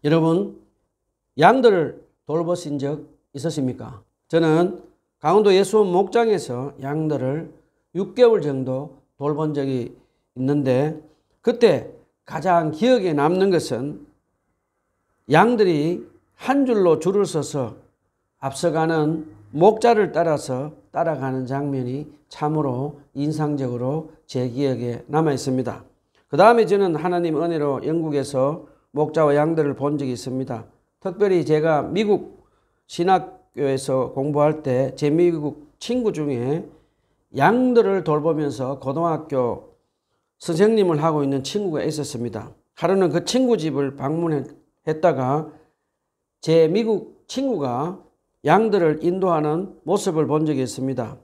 여러분, 양들을 돌보신 적 있으십니까? 저는 강원도 예수원 목장에서 양들을 6개월 정도 돌본 적이 있는데, 그때 가장 기억에 남는 것은 양들이 한 줄로 줄을 서서 앞서가는 목자를 따라서 따라가는 장면이 참으로 인상적으로 제 기억에 남아 있습니다. 그 다음에 저는 하나님 은혜로 영국에서 목자와 양들을 본 적이 있습니다. 특별히 제가 미국 신학교에서 공부할 때 제 미국 친구 중에 양들을 돌보면서 고등학교 선생님을 하고 있는 친구가 있었습니다. 하루는 그 친구 집을 방문했다가 제 미국 친구가 양들을 인도하는 모습을 본 적이 있습니다.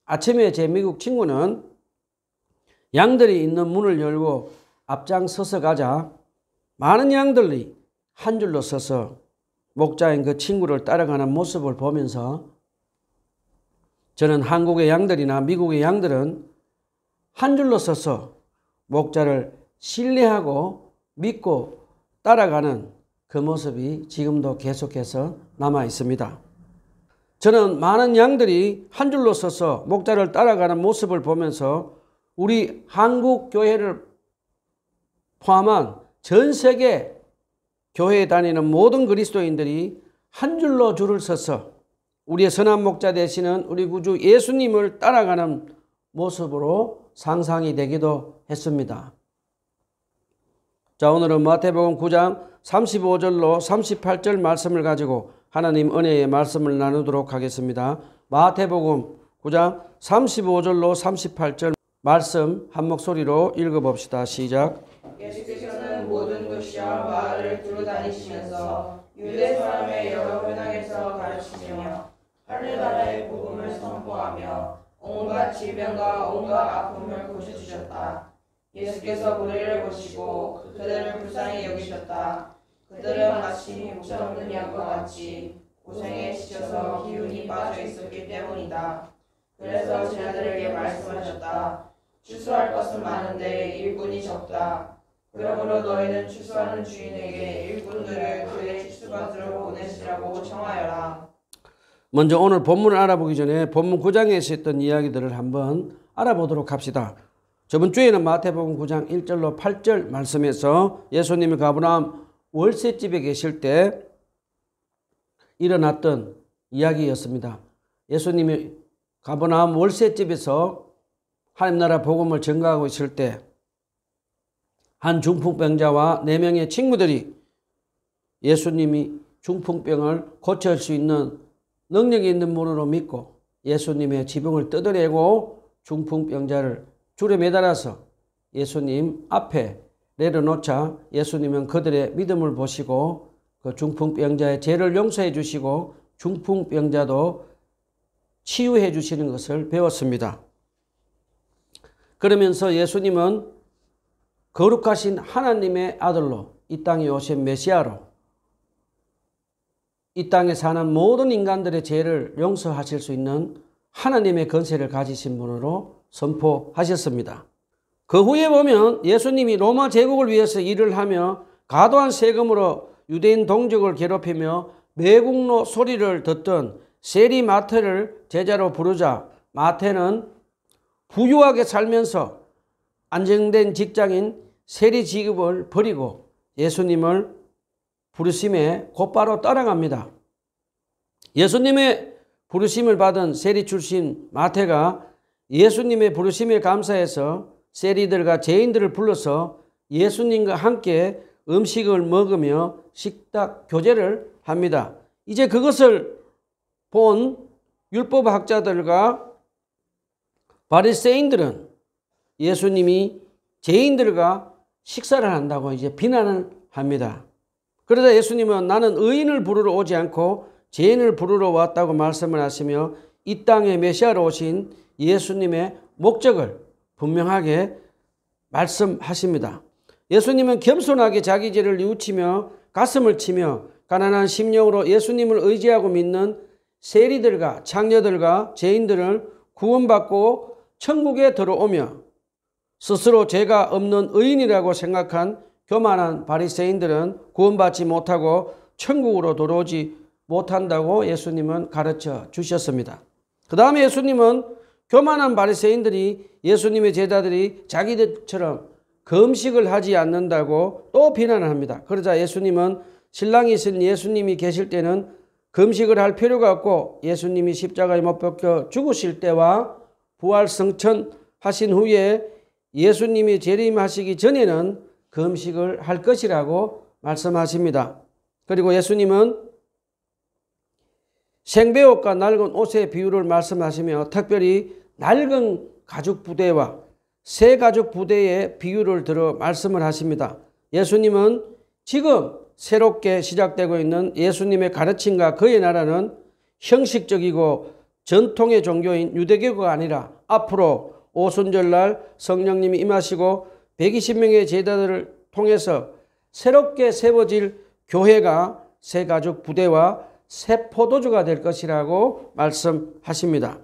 아침에 제 미국 친구는 양들이 있는 문을 열고 앞장서서 가자 많은 양들이 한 줄로 서서 목자인 그 친구를 따라가는 모습을 보면서 저는 한국의 양들이나 미국의 양들은 한 줄로 서서 목자를 신뢰하고 믿고 따라가는 그 모습이 지금도 계속해서 남아 있습니다. 저는 많은 양들이 한 줄로 서서 목자를 따라가는 모습을 보면서 우리 한국 교회를 포함한 전 세계 교회에 다니는 모든 그리스도인들이 한 줄로 줄을 서서 우리의 선한 목자 되시는 우리 구주 예수님을 따라가는 모습으로 상상이 되기도 했습니다. 자, 오늘은 마태복음 9장 35절로 38절 말씀을 가지고 하나님 은혜의 말씀을 나누도록 하겠습니다. 마태복음 9장 35절로 38절 말씀 한 목소리로 읽어봅시다. 시작. 예수께서는 모든 도시와 마을을 두루 다니시면서 유대 사람의 여러 문학에서 가르치시며 하늘나라의 복음을 선포하며 온갖 질병과 온갖 아픔을 고쳐주셨다. 예수께서 무리를 보시고 그들을 불쌍히 여기셨다. 그들은 마치 목자 없는 양과 같이 고생에 지쳐서 기운이 빠져 있었기 때문이다. 그래서 제자들에게 말씀하셨다. 추수할 것은 많은데 일꾼이 적다. 그러므로 너희는 추수하는 주인에게 일꾼들을 그의 추수받으러 보내시라고 청하여라. 먼저 오늘 본문을 알아보기 전에 본문 9장에서 했던 이야기들을 한번 알아보도록 합시다. 저번 주에는 마태복음 9장 1절로 8절 말씀에서 예수님이 가버나움 월세집에 계실 때 일어났던 이야기였습니다. 예수님이 가버나움 월세집에서 하나님나라 복음을 전가하고 있을 때 한 중풍병자와 4명의 친구들이 예수님이 중풍병을 고칠 수 있는 능력이 있는 분으로 믿고 예수님의 지붕을 뜯어내고 중풍병자를 줄에 매달아서 예수님 앞에 내려놓자 예수님은 그들의 믿음을 보시고 그 중풍병자의 죄를 용서해 주시고 중풍병자도 치유해 주시는 것을 배웠습니다. 그러면서 예수님은 거룩하신 하나님의 아들로 이 땅에 오신 메시아로 이 땅에 사는 모든 인간들의 죄를 용서하실 수 있는 하나님의 권세를 가지신 분으로 선포하셨습니다. 그 후에 보면 예수님이 로마 제국을 위해서 일을 하며 과도한 세금으로 유대인 동족을 괴롭히며 매국노 소리를 듣던 세리 마태를 제자로 부르자 마태는 부유하게 살면서 안정된 직장인 세리 직업을 버리고 예수님을 부르심에 곧바로 따라갑니다. 예수님의 부르심을 받은 세리 출신 마태가 예수님의 부르심에 감사해서 세리들과 죄인들을 불러서 예수님과 함께 음식을 먹으며 식탁 교제를 합니다. 이제 그것을 본 율법학자들과 바리새인들은 예수님이 죄인들과 식사를 한다고 이제 비난을 합니다. 그러자 예수님은 나는 의인을 부르러 오지 않고 죄인을 부르러 왔다고 말씀을 하시며 이 땅에 메시아로 오신 예수님의 목적을 분명하게 말씀하십니다. 예수님은 겸손하게 자기 죄를 뉘우치며 가슴을 치며 가난한 심령으로 예수님을 의지하고 믿는 세리들과 창녀들과 죄인들을 구원받고 천국에 들어오며 스스로 죄가 없는 의인이라고 생각한 교만한 바리새인들은 구원받지 못하고 천국으로 들어오지 못한다고 예수님은 가르쳐 주셨습니다. 그 다음에 예수님은 교만한 바리새인들이 예수님의 제자들이 자기들처럼 금식을 하지 않는다고 또 비난을 합니다. 그러자 예수님은 신랑이신 예수님이 계실 때는 금식을 할 필요가 없고 예수님이 십자가에 못 박혀 죽으실 때와 부활 승천하신 후에 예수님이 재림하시기 전에는 금식을 할 것이라고 말씀하십니다. 그리고 예수님은 생배옷과 낡은 옷의 비유를 말씀하시며 특별히 낡은 가죽 부대와 새 가죽 부대의 비유를 들어 말씀을 하십니다. 예수님은 지금 새롭게 시작되고 있는 예수님의 가르침과 그의 나라는 형식적이고 전통의 종교인 유대교가 아니라 앞으로 오순절날 성령님이 임하시고 120명의 제자들을 통해서 새롭게 세워질 교회가 새 가죽 부대와 새 포도주가 될 것이라고 말씀하십니다.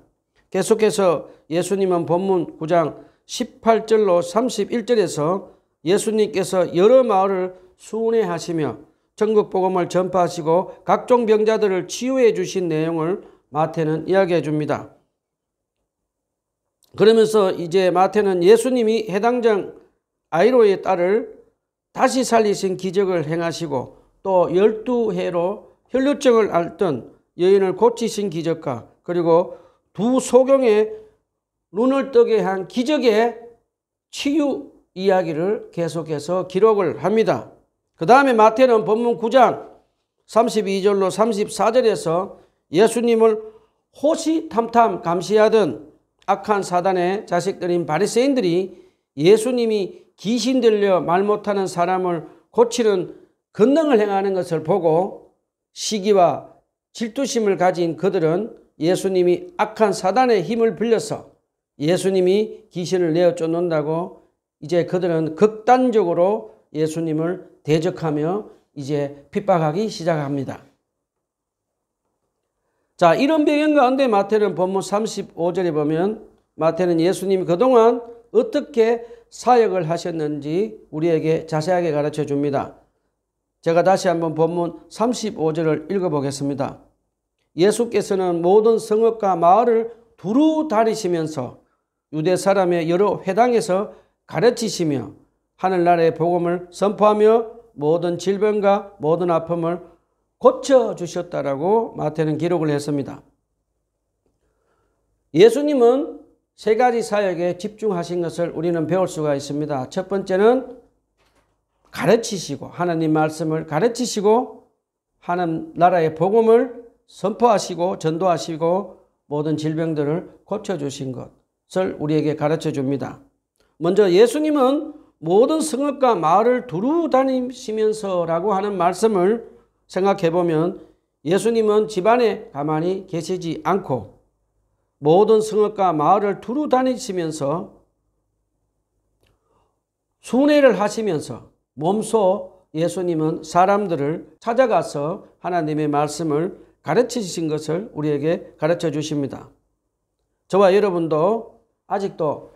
계속해서 예수님은 본문 9장 18절로 31절에서 예수님께서 여러 마을을 순회하시며 전국 복음을 전파하시고 각종 병자들을 치유해 주신 내용을 마태는 이야기해 줍니다. 그러면서 이제 마태는 예수님이 해당장 아이로의 딸을 다시 살리신 기적을 행하시고 또 12해로 혈루증을 앓던 여인을 고치신 기적과 그리고 두 소경의 눈을 뜨게 한 기적의 치유 이야기를 계속해서 기록을 합니다. 그 다음에 마태는 본문 9장 32절로 34절에서 예수님을 호시탐탐 감시하던 악한 사단의 자식들인 바리새인들이 예수님이 귀신 들려 말 못하는 사람을 고치는 권능을 행하는 것을 보고 시기와 질투심을 가진 그들은 예수님이 악한 사단의 힘을 빌려서 예수님이 귀신을 내어 쫓는다고 이제 그들은 극단적으로 예수님을 대적하며 이제 핍박하기 시작합니다. 자, 이런 배경 가운데 마태는 본문 35절에 보면 마태는 예수님이 그동안 어떻게 사역을 하셨는지 우리에게 자세하게 가르쳐 줍니다. 제가 다시 한번 본문 35절을 읽어보겠습니다. 예수께서는 모든 성읍과 마을을 두루 다니시면서 유대 사람의 여러 회당에서 가르치시며 하늘나라의 복음을 선포하며 모든 질병과 모든 아픔을 고쳐주셨다라고 마태는 기록을 했습니다. 예수님은 세 가지 사역에 집중하신 것을 우리는 배울 수가 있습니다. 첫 번째는 가르치시고 하나님 말씀을 가르치시고 하나님 나라의 복음을 선포하시고 전도하시고 모든 질병들을 고쳐주신 것을 우리에게 가르쳐 줍니다. 먼저 예수님은 모든 성읍과 마을을 두루 다니시면서라고 하는 말씀을 생각해 보면 예수님은 집안에 가만히 계시지 않고 모든 성읍과 마을을 두루 다니시면서 순회를 하시면서 몸소 예수님은 사람들을 찾아가서 하나님의 말씀을 가르치신 것을 우리에게 가르쳐 주십니다. 저와 여러분도 아직도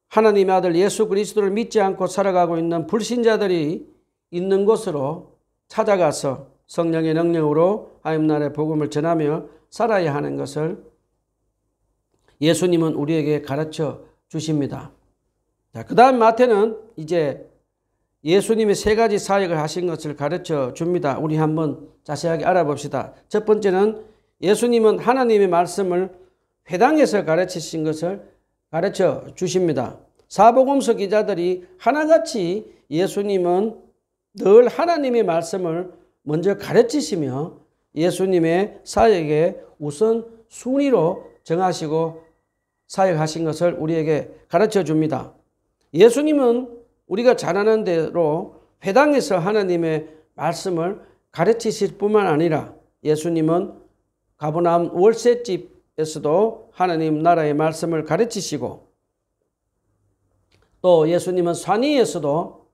하나님의 아들 예수 그리스도를 믿지 않고 살아가고 있는 불신자들이 있는 곳으로 찾아가서 성령의 능력으로 하나님 나라의 복음을 전하며 살아야 하는 것을 예수님은 우리에게 가르쳐 주십니다. 자, 그 다음 마태는 이제 예수님의 세 가지 사역을 하신 것을 가르쳐 줍니다. 우리 한번 자세하게 알아봅시다. 첫 번째는 예수님은 하나님의 말씀을 회당에서 가르치신 것을 가르쳐 주십니다. 사복음서 기자들이 하나같이 예수님은 늘 하나님의 말씀을 먼저 가르치시며 예수님의 사역에 우선 순위로 정하시고 사역하신 것을 우리에게 가르쳐 줍니다. 예수님은 우리가 잘 아는 대로 회당에서 하나님의 말씀을 가르치실 뿐만 아니라 예수님은 가버나움 월세집에서도 하나님 나라의 말씀을 가르치시고 또 예수님은 산위에서도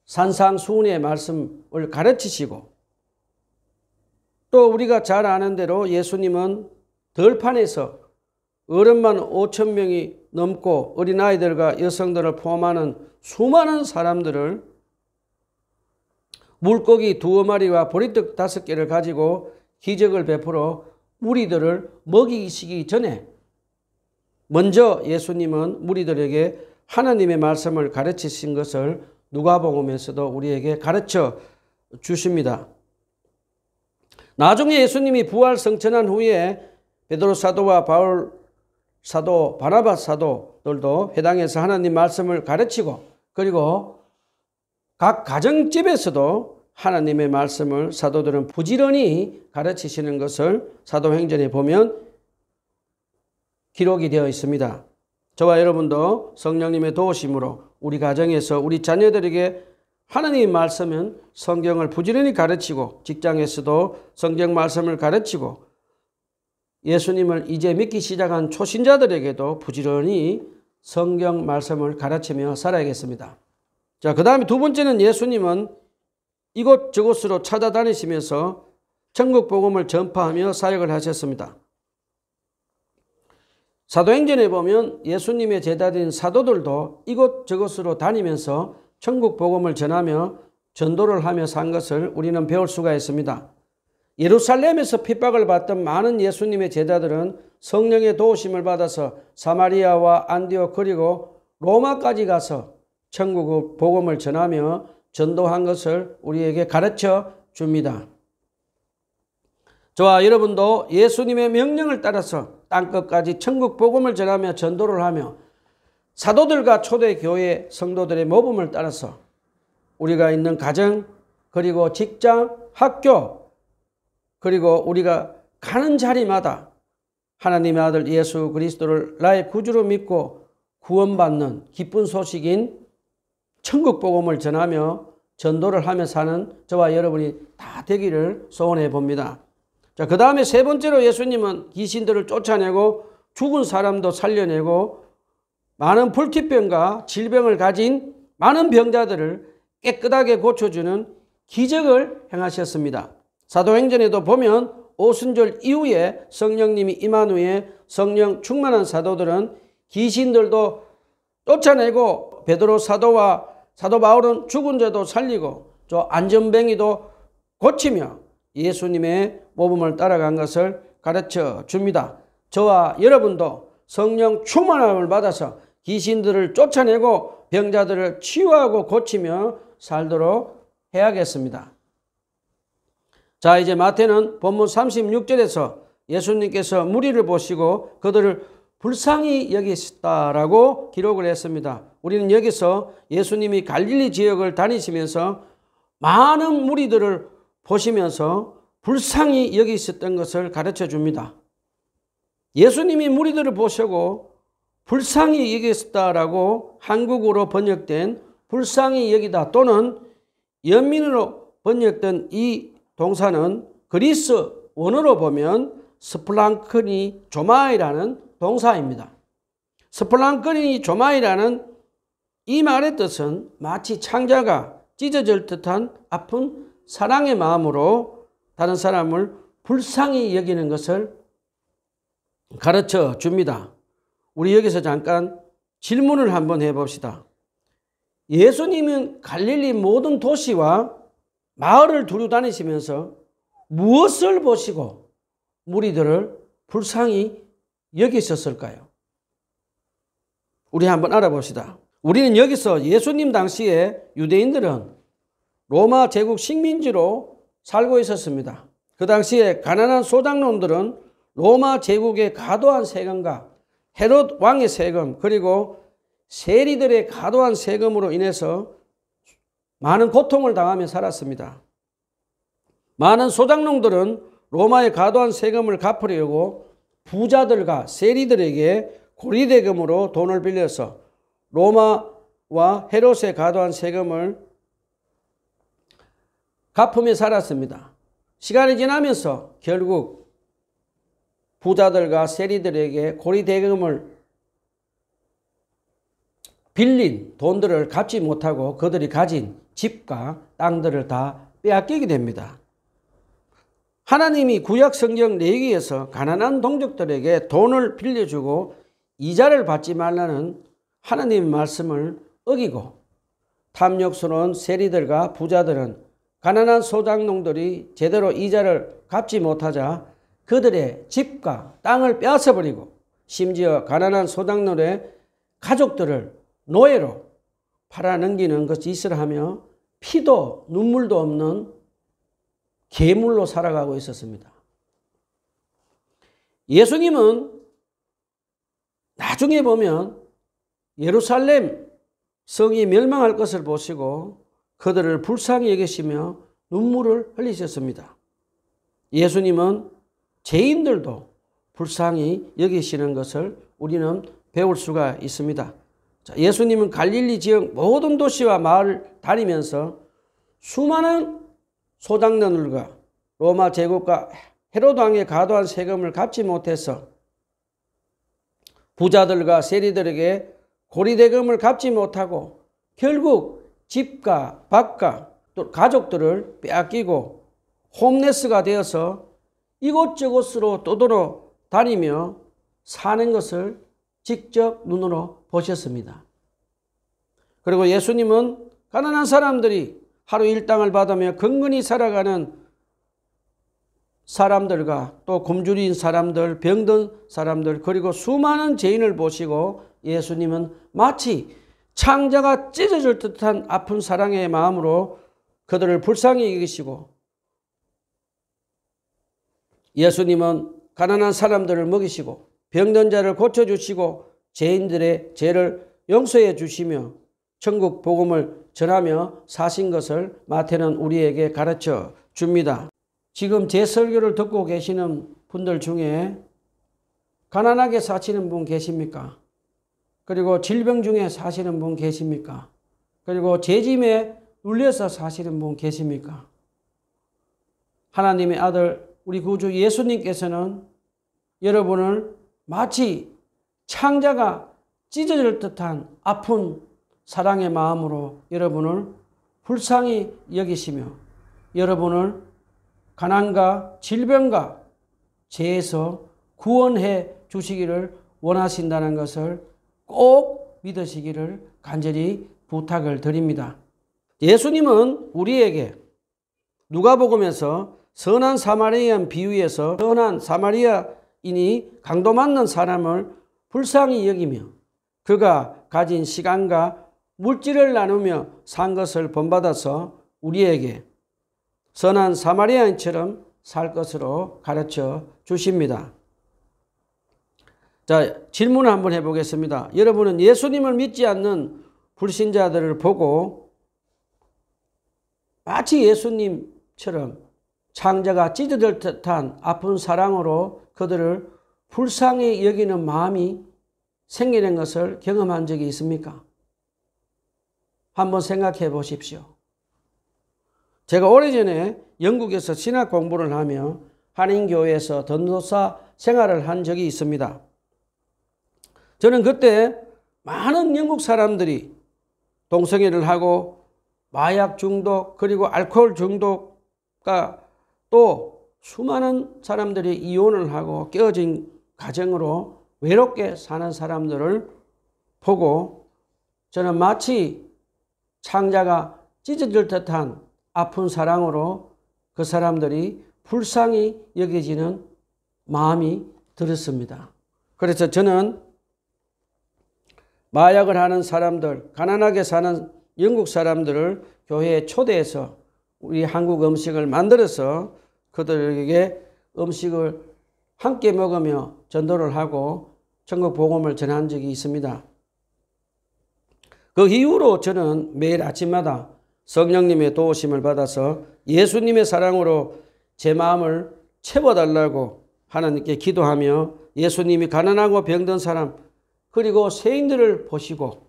산상수훈의 말씀을 가르치시고 또 우리가 잘 아는 대로 예수님은 들판에서 어른만 5,000명이 넘고 어린아이들과 여성들을 포함하는 수많은 사람들을 물고기 2마리와 보리떡 5개를 가지고 기적을 베풀어 무리들을 먹이시기 전에 먼저 예수님은 무리들에게 하나님의 말씀을 가르치신 것을 누가복음에서도 우리에게 가르쳐 주십니다. 나중에 예수님이 부활 성천한 후에 베드로 사도와 바울 사도, 바나바 사도들도 회당에서 하나님 말씀을 가르치고 그리고 각 가정집에서도 하나님의 말씀을 사도들은 부지런히 가르치시는 것을 사도행전에 보면 기록이 되어 있습니다. 저와 여러분도 성령님의 도우심으로 우리 가정에서 우리 자녀들에게 하나님의 말씀은 성경을 부지런히 가르치고 직장에서도 성경 말씀을 가르치고 예수님을 이제 믿기 시작한 초신자들에게도 부지런히 성경 말씀을 가르치며 살아야겠습니다. 자, 그 다음에 두 번째는 예수님은 이곳저곳으로 찾아다니시면서 천국 복음을 전파하며 사역을 하셨습니다. 사도행전에 보면 예수님의 제자들인 사도들도 이곳저곳으로 다니면서 천국 복음을 전하며 전도를 하며 산 것을 우리는 배울 수가 있습니다. 예루살렘에서 핍박을 받던 많은 예수님의 제자들은 성령의 도우심을 받아서 사마리아와 안디옥 그리고 로마까지 가서 천국 복음을 전하며 전도한 것을 우리에게 가르쳐 줍니다. 저와 여러분도 예수님의 명령을 따라서 땅끝까지 천국 복음을 전하며 전도를 하며 사도들과 초대교회 성도들의 모범을 따라서 우리가 있는 가정 그리고 직장, 학교 그리고 우리가 가는 자리마다 하나님의 아들 예수 그리스도를 나의 구주로 믿고 구원받는 기쁜 소식인 천국 복음을 전하며 전도를 하며 사는 저와 여러분이 다 되기를 소원해 봅니다. 자, 그 다음에 세 번째로 예수님은 귀신들을 쫓아내고 죽은 사람도 살려내고 많은 불치병과 질병을 가진 많은 병자들을 깨끗하게 고쳐주는 기적을 행하셨습니다. 사도행전에도 보면 오순절 이후에 성령님이 임한 후에 성령 충만한 사도들은 귀신들도 쫓아내고 베드로 사도와 사도 바울은 죽은 자도 살리고 저 안전뱅이도 고치며 예수님의 모범을 따라간 것을 가르쳐 줍니다. 저와 여러분도 성령 충만함을 받아서 귀신들을 쫓아내고 병자들을 치유하고 고치며 살도록 해야겠습니다. 자, 이제 마태는 본문 36절에서 예수님께서 무리를 보시고 그들을 불쌍히 여기셨다라고 기록을 했습니다. 우리는 여기서 예수님이 갈릴리 지역을 다니시면서 많은 무리들을 보시면서 불쌍히 여기셨던 것을 가르쳐 줍니다. 예수님이 무리들을 보시고 불쌍히 여기셨다라고 한국어로 번역된 불쌍히 여기다 또는 연민으로 번역된 이 동사는 그리스 원어로 보면 스플랑크니 조마이라는 동사입니다. 스플랑크니 조마이라는 이 말의 뜻은 마치 창자가 찢어질 듯한 아픈 사랑의 마음으로 다른 사람을 불쌍히 여기는 것을 가르쳐 줍니다. 우리 여기서 잠깐 질문을 한번 해봅시다. 예수님은 갈릴리 모든 도시와 마을을 두루 다니시면서 무엇을 보시고 무리들을 불쌍히 여기셨을까요? 우리 한번 알아봅시다. 우리는 여기서 예수님 당시에 유대인들은 로마 제국 식민지로 살고 있었습니다. 그 당시에 가난한 소작농들은 로마 제국의 과도한 세금과 헤롯 왕의 세금 그리고 세리들의 과도한 세금으로 인해서 많은 고통을 당하며 살았습니다. 많은 소작농들은 로마의 과도한 세금을 갚으려고 부자들과 세리들에게 고리대금으로 돈을 빌려서 로마와 헤롯의 과도한 세금을 갚으며 살았습니다. 시간이 지나면서 결국 부자들과 세리들에게 고리대금을 빌린 돈들을 갚지 못하고 그들이 가진 집과 땅들을 다 빼앗기게 됩니다. 하나님이 구약 성경 레위기에서 가난한 동족들에게 돈을 빌려주고 이자를 받지 말라는 하나님의 말씀을 어기고 탐욕스러운 세리들과 부자들은 가난한 소작농들이 제대로 이자를 갚지 못하자 그들의 집과 땅을 빼앗아버리고 심지어 가난한 소작농의 가족들을 노예로 팔아넘기는 짓을 하며 피도 눈물도 없는 괴물로 살아가고 있었습니다. 예수님은 나중에 보면 예루살렘 성이 멸망할 것을 보시고 그들을 불쌍히 여기시며 눈물을 흘리셨습니다. 예수님은 죄인들도 불쌍히 여기시는 것을 우리는 배울 수가 있습니다. 자, 예수님은 갈릴리 지역 모든 도시와 마을을 다니면서 수많은 소작농들과 로마 제국과 헤로드 왕의 과도한 세금을 갚지 못해서 부자들과 세리들에게 고리대금을 갚지 못하고 결국 집과 밭과 또 가족들을 빼앗기고 홈레스가 되어서 이곳저곳으로 떠돌아 다니며 사는 것을 직접 눈으로 보셨습니다. 그리고 예수님은 가난한 사람들이 하루 일당을 받으며 건건히 살아가는 사람들과 또 굶주린 사람들, 병든 사람들, 그리고 수많은 죄인을 보시고 예수님은 마치 창자가 찢어질 듯한 아픈 사랑의 마음으로 그들을 불쌍히 여기시고 예수님은 가난한 사람들을 먹이시고 병든 자를 고쳐주시고 죄인들의 죄를 용서해 주시며 천국 복음을 전하며 사신 것을 마태는 우리에게 가르쳐 줍니다. 지금 제 설교를 듣고 계시는 분들 중에 가난하게 사시는 분 계십니까? 그리고 질병 중에 사시는 분 계십니까? 그리고 죄짐에 눌려서 사시는 분 계십니까? 하나님의 아들 우리 구주 예수님께서는 여러분을 마치 창자가 찢어질 듯한 아픈 사랑의 마음으로 여러분을 불쌍히 여기시며 여러분을 가난과 질병과 죄에서 구원해 주시기를 원하신다는 것을 꼭 믿으시기를 간절히 부탁을 드립니다. 예수님은 우리에게 누가복음에서 선한 사마리아인 비유에서 선한 사마리아인이 강도 맞는 사람을 불쌍히 여기며 그가 가진 시간과 물질을 나누며 산 것을 본받아서 우리에게 선한 사마리아인처럼 살 것으로 가르쳐 주십니다. 자, 질문을 한번 해보겠습니다. 여러분은 예수님을 믿지 않는 불신자들을 보고 마치 예수님처럼 창자가 찢어질 듯한 아픈 사랑으로 그들을 불쌍히 여기는 마음이 생기는 것을 경험한 적이 있습니까? 한번 생각해 보십시오. 제가 오래전에 영국에서 신학 공부를 하며 한인교회에서 전도사 생활을 한 적이 있습니다. 저는 그때 많은 영국 사람들이 동성애를 하고 마약 중독 그리고 알코올 중독과 또 수많은 사람들이 이혼을 하고 깨어진 가정으로 외롭게 사는 사람들을 보고 저는 마치 창자가 찢어질 듯한 아픈 사랑으로 그 사람들이 불쌍히 여겨지는 마음이 들었습니다. 그래서 저는 마약을 하는 사람들, 가난하게 사는 영국 사람들을 교회에 초대해서 우리 한국 음식을 만들어서 그들에게 음식을 함께 먹으며 전도를 하고 천국 복음을 전한 적이 있습니다. 그 이후로 저는 매일 아침마다 성령님의 도우심을 받아서 예수님의 사랑으로 제 마음을 채워달라고 하나님께 기도하며 예수님이 가난하고 병든 사람 그리고 세인들을 보시고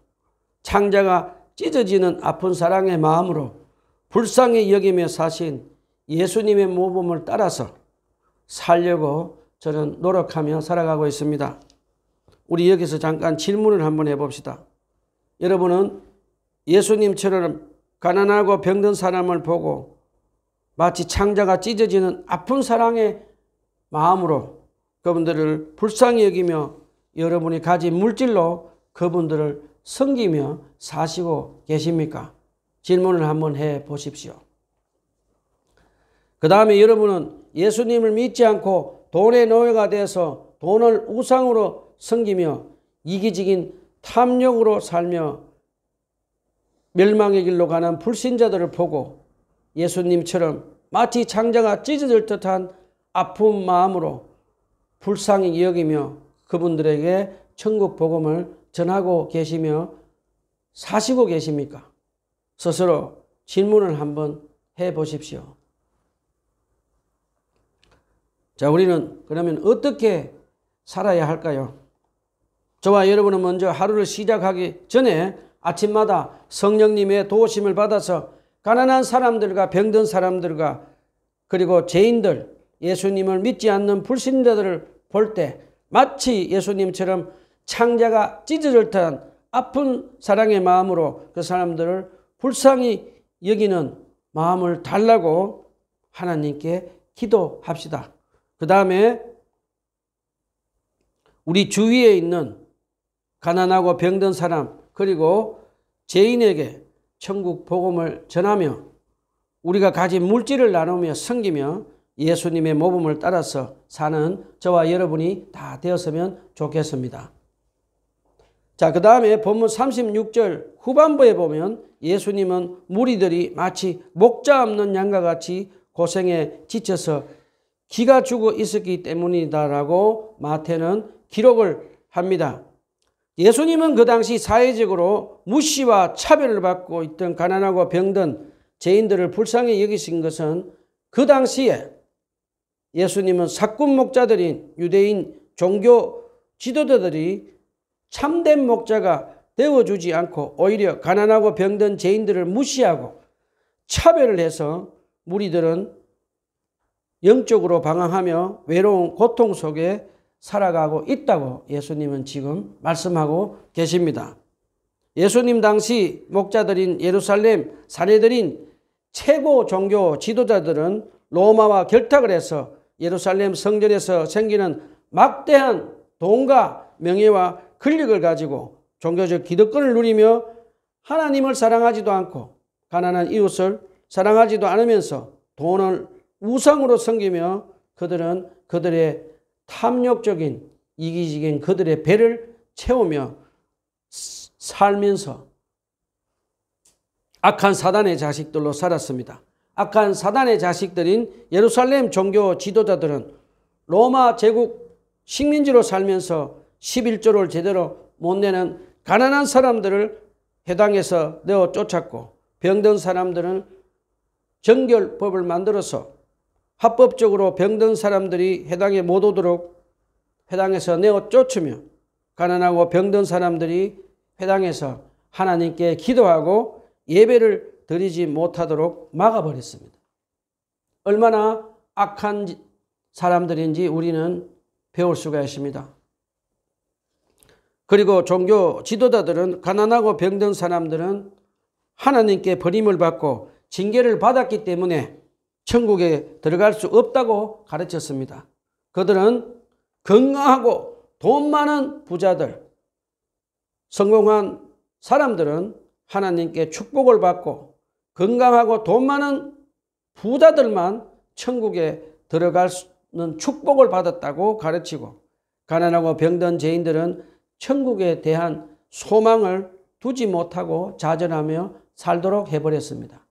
창자가 찢어지는 아픈 사랑의 마음으로 불쌍히 여기며 사신 예수님의 모범을 따라서 살려고 저는 노력하며 살아가고 있습니다. 우리 여기서 잠깐 질문을 한번 해봅시다. 여러분은 예수님처럼 가난하고 병든 사람을 보고 마치 창자가 찢어지는 아픈 사랑의 마음으로 그분들을 불쌍히 여기며 여러분이 가진 물질로 그분들을 섬기며 사시고 계십니까? 질문을 한번 해 보십시오. 그 다음에 여러분은 예수님을 믿지 않고 돈의 노예가 돼서 돈을 우상으로 섬기며 이기적인 탐욕으로 살며 멸망의 길로 가는 불신자들을 보고 예수님처럼 마치 창자가 찢어질 듯한 아픈 마음으로 불쌍히 여기며 그분들에게 천국 복음을 전하고 계시며 사시고 계십니까? 스스로 질문을 한번 해 보십시오. 자, 우리는 그러면 어떻게 살아야 할까요? 저와 여러분은 먼저 하루를 시작하기 전에 아침마다 성령님의 도우심을 받아서 가난한 사람들과 병든 사람들과 그리고 죄인들, 예수님을 믿지 않는 불신자들을 볼 때 마치 예수님처럼 창자가 찢어질 듯한 아픈 사랑의 마음으로 그 사람들을 불쌍히 여기는 마음을 달라고 하나님께 기도합시다. 그 다음에 우리 주위에 있는 가난하고 병든 사람 그리고 죄인에게 천국 복음을 전하며 우리가 가진 물질을 나누며 섬기며 예수님의 모범을 따라서 사는 저와 여러분이 다 되었으면 좋겠습니다. 자, 그 다음에 본문 36절 후반부에 보면 예수님은 무리들이 마치 목자 없는 양과 같이 고생에 지쳐서 기가 죽어 있었기 때문이다라고 마태는 기록을 합니다. 예수님은 그 당시 사회적으로 무시와 차별을 받고 있던 가난하고 병든 죄인들을 불쌍히 여기신 것은 그 당시에 예수님은 사꾼 목자들인 유대인 종교 지도자들이 참된 목자가 되어주지 않고 오히려 가난하고 병든 죄인들을 무시하고 차별을 해서 무리들은 영적으로 방황하며 외로운 고통 속에 살아가고 있다고 예수님은 지금 말씀하고 계십니다. 예수님 당시 목자들인 예루살렘 사내들인 최고 종교 지도자들은 로마와 결탁을 해서 예루살렘 성전에서 생기는 막대한 돈과 명예와 권력을 가지고 종교적 기득권을 누리며 하나님을 사랑하지도 않고 가난한 이웃을 사랑하지도 않으면서 돈을 우상으로 섬기며 그들은 그들의 탐욕적인 이기적인 그들의 배를 채우며 살면서 악한 사단의 자식들로 살았습니다. 악한 사단의 자식들인 예루살렘 종교 지도자들은 로마 제국 식민지로 살면서 11조를 제대로 못 내는 가난한 사람들을 해당에서 내어 쫓았고 병든 사람들은 정결법을 만들어서 합법적으로 병든 사람들이 해당에 못 오도록 해당에서 내어 쫓으며 가난하고 병든 사람들이 해당에서 하나님께 기도하고 예배를 드리지 못하도록 막아버렸습니다. 얼마나 악한 사람들인지 우리는 배울 수가 있습니다. 그리고 종교 지도자들은 가난하고 병든 사람들은 하나님께 버림을 받고 징계를 받았기 때문에 천국에 들어갈 수 없다고 가르쳤습니다. 그들은 건강하고 돈 많은 부자들, 성공한 사람들은 하나님께 축복을 받고 건강하고 돈 많은 부자들만 천국에 들어가는 축복을 받았다고 가르치고 가난하고 병든 죄인들은 천국에 대한 소망을 두지 못하고 좌절하며 살도록 해버렸습니다.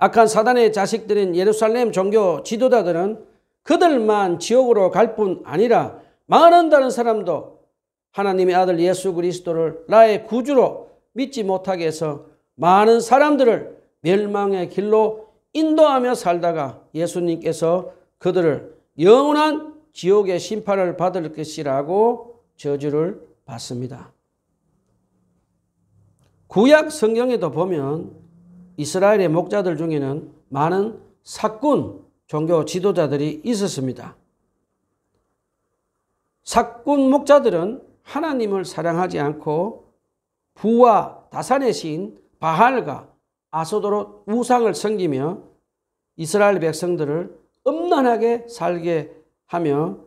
악한 사단의 자식들인 예루살렘 종교 지도자들은 그들만 지옥으로 갈 뿐 아니라 많은 다른 사람도 하나님의 아들 예수 그리스도를 나의 구주로 믿지 못하게 해서 많은 사람들을 멸망의 길로 인도하며 살다가 예수님께서 그들을 영원한 지옥의 심판을 받을 것이라고 저주를 받습니다. 구약 성경에도 보면 이스라엘의 목자들 중에는 많은 사꾼 종교 지도자들이 있었습니다. 사꾼 목자들은 하나님을 사랑하지 않고 부와 다산의 신 바할과 아소도롯 우상을 섬기며 이스라엘 백성들을 음란하게 살게 하며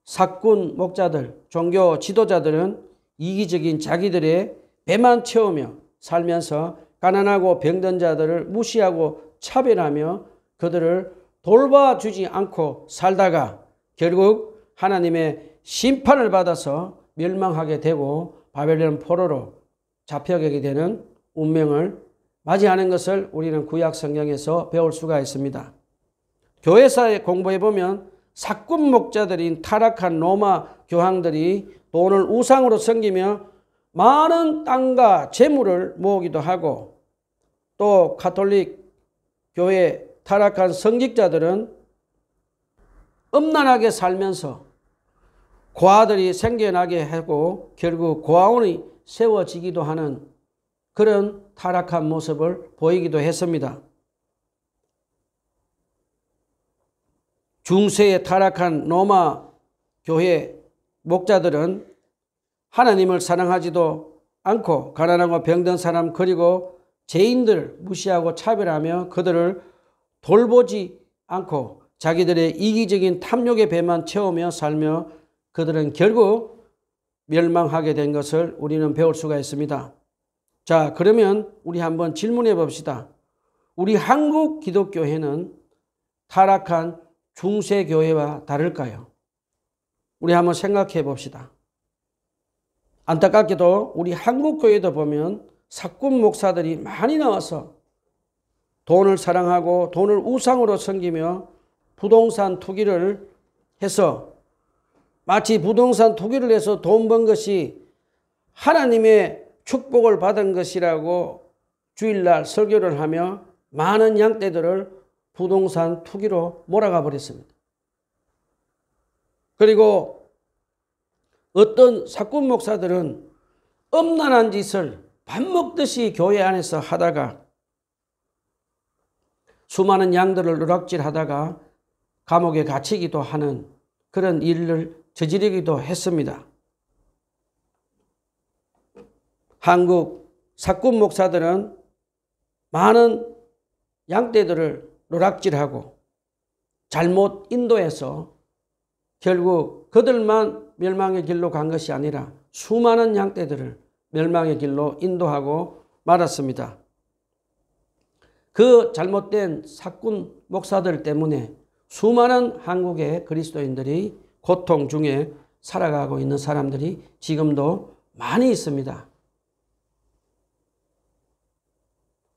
사꾼 목자들, 종교 지도자들은 이기적인 자기들의 배만 채우며 살면서 가난하고 병든 자들을 무시하고 차별하며 그들을 돌봐주지 않고 살다가 결국 하나님의 심판을 받아서 멸망하게 되고 바벨론 포로로 잡혀가게 되는 운명을 맞이하는 것을 우리는 구약 성경에서 배울 수가 있습니다. 교회사에 공부해 보면 사꾼 목자들인 타락한 로마 교황들이 돈을 우상으로 섬기며 많은 땅과 재물을 모으기도 하고, 또 가톨릭 교회 타락한 성직자들은 음란하게 살면서 고아들이 생겨나게 하고 결국 고아원이 세워지기도 하는 그런 타락한 모습을 보이기도 했습니다. 중세에 타락한 로마 교회 목자들은 하나님을 사랑하지도 않고 가난하고 병든 사람 그리고 죄인들 무시하고 차별하며 그들을 돌보지 않고 자기들의 이기적인 탐욕의 배만 채우며 살며 그들은 결국 멸망하게 된 것을 우리는 배울 수가 있습니다. 자, 그러면 우리 한번 질문해 봅시다. 우리 한국 기독교회는 타락한 중세교회와 다를까요? 우리 한번 생각해 봅시다. 안타깝게도 우리 한국 교회도 보면 사꾼 목사들이 많이 나와서 돈을 사랑하고 돈을 우상으로 섬기며 부동산 투기를 해서 마치 부동산 투기를 해서 돈 번 것이 하나님의 축복을 받은 것이라고 주일날 설교를 하며 많은 양떼들을 부동산 투기로 몰아가 버렸습니다. 그리고 어떤 사꾼 목사들은 음란한 짓을 밥 먹듯이 교회 안에서 하다가 수많은 양들을 누락질하다가 감옥에 갇히기도 하는 그런 일을 저지르기도 했습니다. 한국 사꾼 목사들은 많은 양떼들을 누락질하고 잘못 인도해서 결국 그들만 멸망의 길로 간 것이 아니라 수많은 양떼들을 멸망의 길로 인도하고 말았습니다. 그 잘못된 사꾼 목사들 때문에 수많은 한국의 그리스도인들이 고통 중에 살아가고 있는 사람들이 지금도 많이 있습니다.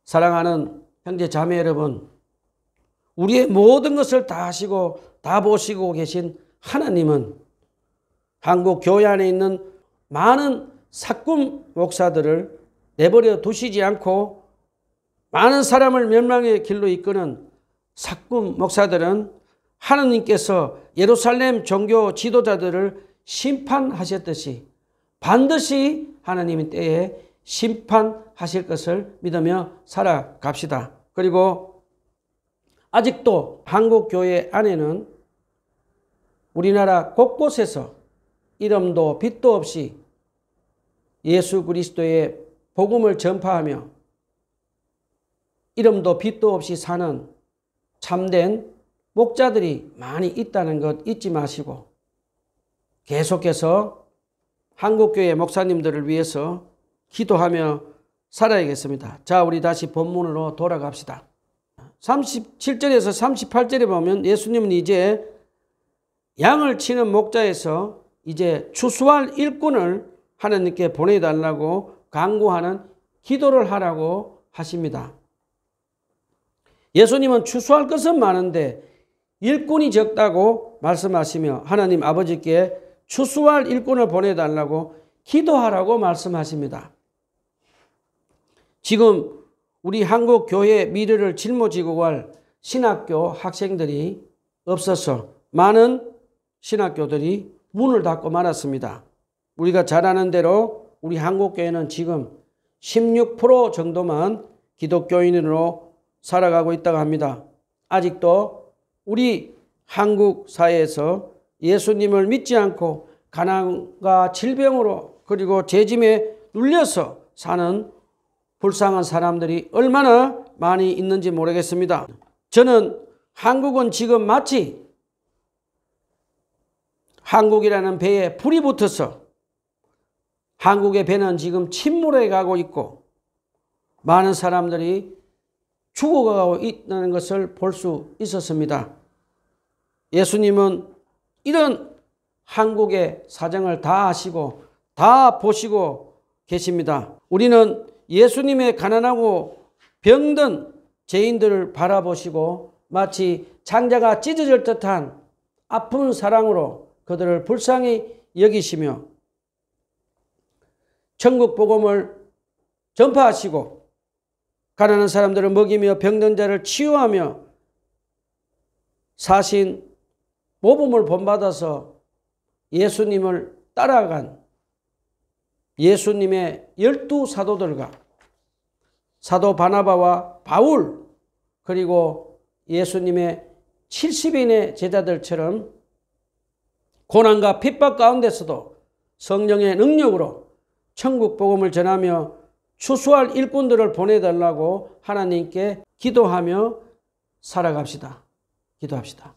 사랑하는 형제 자매 여러분, 우리의 모든 것을 다 하시고 다 보시고 계신 하나님은 한국 교회 안에 있는 많은 사꾼 목사들을 내버려 두시지 않고 많은 사람을 멸망의 길로 이끄는 사꾼 목사들은 하나님께서 예루살렘 종교 지도자들을 심판하셨듯이 반드시 하나님의 때에 심판하실 것을 믿으며 살아갑시다. 그리고 아직도 한국 교회 안에는 우리나라 곳곳에서 이름도 빛도 없이 예수 그리스도의 복음을 전파하며 이름도 빛도 없이 사는 참된 목자들이 많이 있다는 것 잊지 마시고 계속해서 한국교회 목사님들을 위해서 기도하며 살아야겠습니다. 자, 우리 다시 본문으로 돌아갑시다. 37절에서 38절에 보면 예수님은 이제 양을 치는 목자에서 이제 추수할 일꾼을 하나님께 보내달라고 간구하는 기도를 하라고 하십니다. 예수님은 추수할 것은 많은데 일꾼이 적다고 말씀하시며 하나님 아버지께 추수할 일꾼을 보내달라고 기도하라고 말씀하십니다. 지금 우리 한국 교회의 미래를 짊어지고 갈 신학교 학생들이 없어서 많은 신학교들이 문을 닫고 말았습니다. 우리가 잘 아는 대로 우리 한국 교회는 지금 16% 정도만 기독교인으로 살아가고 있다고 합니다. 아직도 우리 한국 사회에서 예수님을 믿지 않고 가난과 질병으로 그리고 죄짐에 눌려서 사는 불쌍한 사람들이 얼마나 많이 있는지 모르겠습니다. 저는 한국은 지금 마치 한국이라는 배에 불이 붙어서 한국의 배는 지금 침몰해 가고 있고 많은 사람들이 죽어가고 있다는 것을 볼 수 있었습니다. 예수님은 이런 한국의 사정을 다 아시고 다 보시고 계십니다. 우리는 예수님의 가난하고 병든 죄인들을 바라보시고 마치 창자가 찢어질 듯한 아픈 사랑으로 그들을 불쌍히 여기시며 천국 복음을 전파하시고 가난한 사람들을 먹이며 병든 자를 치유하며 사신 모범을 본받아서 예수님을 따라간 예수님의 12사도들과 사도 바나바와 바울 그리고 예수님의 70인의 제자들처럼 고난과 핍박 가운데서도 성령의 능력으로 천국 복음을 전하며 추수할 일꾼들을 보내달라고 하나님께 기도하며 살아갑시다. 기도합시다.